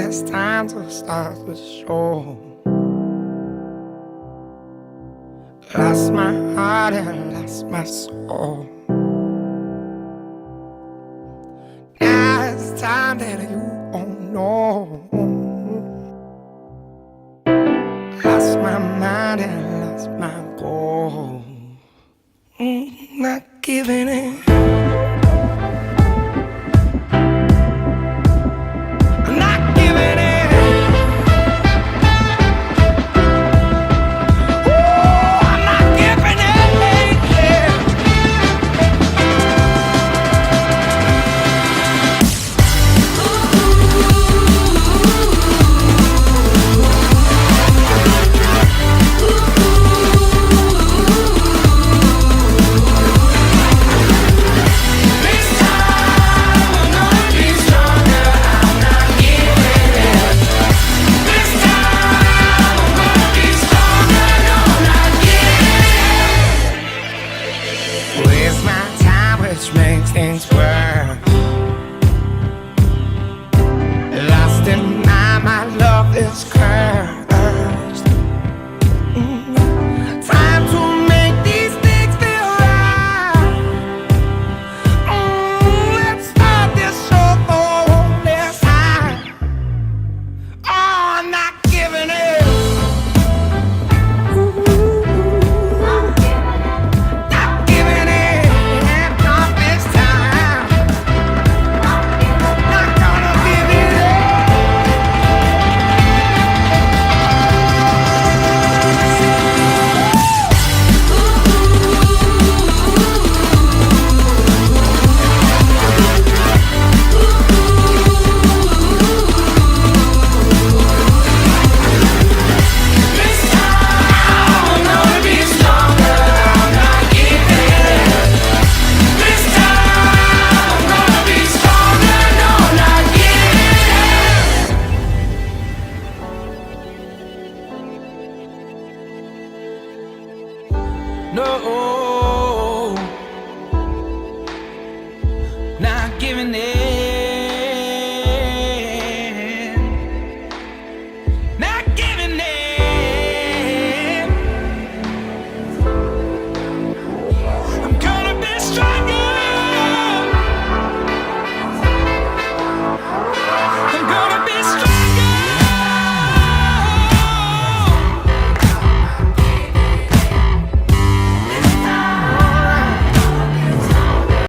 it's time to start the show. Lost my heart and lost my soul. Now it's time that you won't know. Lost my mind and lost my goal. Not giving in. I'm not giving in. Ooh, I'm not giving in. Waste my time, which makes things worse. Lost in my love is cursed. Time to make these things feel right. Let's start this show this time. Oh, I'm not giving in. No, not giving in.